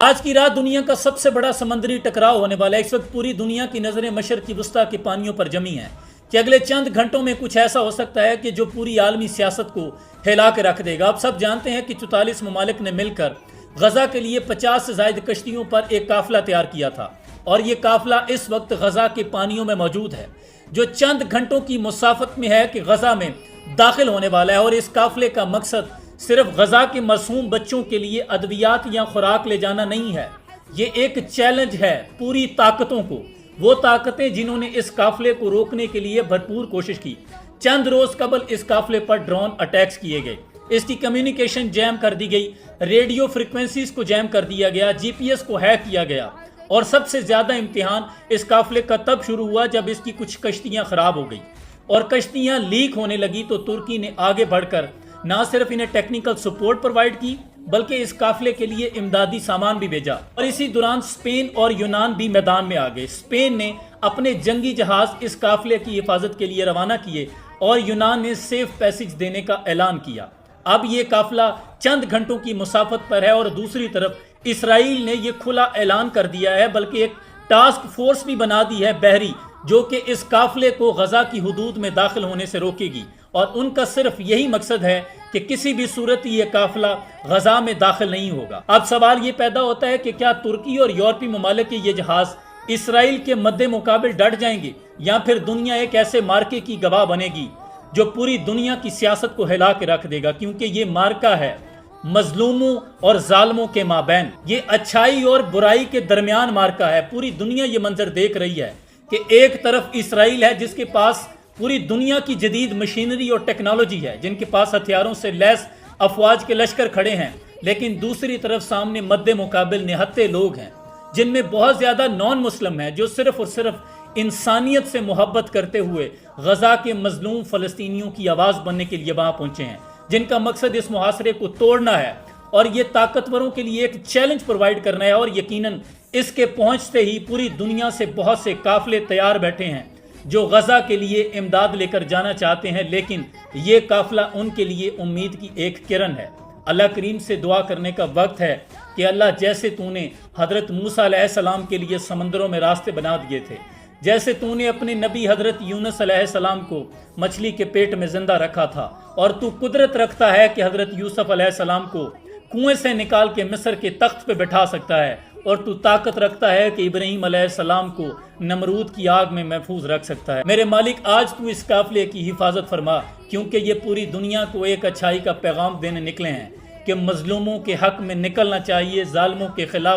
آج کی رات دنیا کا سب سے بڑا سمندری ٹکراؤ ہونے والا ہے۔ اس وقت پوری دنیا کی نظریں مشرقی وسطی کے پانیوں پر جمی ہیں کہ اگلے چند گھنٹوں میں کچھ ایسا ہو سکتا ہے کہ جو پوری عالمی سیاست کو ہلا کے رکھ دے گا۔ آپ سب جانتے ہیں کہ 44 ممالک نے مل کر غزہ کے لیے 50 سے زائد کشتیوں پر ایک قافلہ تیار کیا تھا، اور یہ قافلہ اس وقت غزہ کے پانیوں میں موجود ہے، جو چند گھنٹوں کی مسافت میں ہے کہ غزہ میں داخل ہونے والا ہے۔ اور اس قافلے کا مقصد صرف غزہ کے معصوم بچوں کے لیے ادویات یا خوراک لے جانا نہیں ہے، یہ ایک چیلنج ہے پوری طاقتوں کو، وہ طاقتیں جنہوں نے اس قافلے کو روکنے کے لیے بھرپور کوشش کی۔ چند روز قبل اس قافلے پر ڈرون اٹیکس کیے گئے، اس کی کمیونیکیشن جیم کر دی گئی، ریڈیو فریکوینسیز کو جیم کر دیا گیا، جی پی ایس کو ہیک کیا گیا، اور سب سے زیادہ امتحان اس قافلے کا تب شروع ہوا جب اس کی کچھ کشتیاں خراب ہو گئی اور کشتیاں لیک ہونے لگی۔ تو ترکی نے آگے بڑھ کر نہ صرف انہیں ٹیکنیکل سپورٹ پرووائڈ کی بلکہ اس قافلے کے لیے امدادی سامان بھی بھیجا، اور اسی دوران اسپین اور یونان بھی میدان میں آ گئے۔ اسپین نے اپنے جنگی جہاز اس قافلے کی حفاظت کے لیے روانہ کیے اور یونان نے سیف پیسج دینے کا اعلان کیا۔ اب یہ قافلہ چند گھنٹوں کی مسافت پر ہے، اور دوسری طرف اسرائیل نے یہ کھلا اعلان کر دیا ہے، بلکہ ایک ٹاسک فورس بھی بنا دی ہے بحری، جو کہ اس قافلے کو غزہ کی حدود میں داخل ہونے سے روکے گی، اور ان کا صرف یہی مقصد ہے کہ کسی بھی صورت یہ قافلہ غزہ میں داخل نہیں ہوگا۔ اب سوال یہ پیدا ہوتا ہے کہ کیا ترکی اور یورپی ممالک کے یہ جہاز اسرائیل کے مد مقابل ڈٹ جائیں گے، یا پھر دنیا ایک ایسے مارکے کی گواہ بنے گی جو پوری دنیا کی سیاست کو ہلا کے رکھ دے گا؟ کیونکہ یہ مارکا ہے مظلوموں اور ظالموں کے مابین، یہ اچھائی اور برائی کے درمیان مارکا ہے۔ پوری دنیا یہ منظر دیکھ رہی ہے کہ ایک طرف اسرائیل ہے جس کے پاس پوری دنیا کی جدید مشینری اور ٹیکنالوجی ہے، جن کے پاس ہتھیاروں سے لیس افواج کے لشکر کھڑے ہیں، لیکن دوسری طرف سامنے مد مقابل نہتے لوگ ہیں جن میں بہت زیادہ نان مسلم ہیں، جو صرف اور صرف انسانیت سے محبت کرتے ہوئے غزہ کے مظلوم فلسطینیوں کی آواز بننے کے لیے وہاں پہنچے ہیں، جن کا مقصد اس محاصرے کو توڑنا ہے اور یہ طاقتوروں کے لیے ایک چیلنج پرووائڈ کرنا ہے۔ اور یقیناً اس کے پہنچتے ہی پوری دنیا سے بہت سے قافلے تیار بیٹھے ہیں جو غزہ کے لیے امداد لے کر جانا چاہتے ہیں، لیکن یہ قافلہ ان کے لیے امید کی ایک کرن ہے۔ اللہ کریم سے دعا کرنے کا وقت ہے کہ اللہ، جیسے تو نے حضرت موسیٰ علیہ السلام کے لیے سمندروں میں راستے بنا دیے تھے، جیسے تو نے اپنے نبی حضرت یونس علیہ السلام کو مچھلی کے پیٹ میں زندہ رکھا تھا، اور تو قدرت رکھتا ہے کہ حضرت یوسف علیہ السلام کو کنویں سے نکال کے مصر کے تخت پہ بٹھا سکتا ہے، اور تو طاقت رکھتا ہے کہ ابراہیم علیہ السلام کو نمرود کی آگ میں محفوظ رکھ سکتا ہے۔ میرے مالک، آج تو اس قافلے کی حفاظت فرما، کیونکہ یہ پوری دنیا کو ایک اچھائی کا پیغام دینے نکلے ہیں کہ مظلوموں کے حق میں نکلنا چاہیے، ظالموں کے خلاف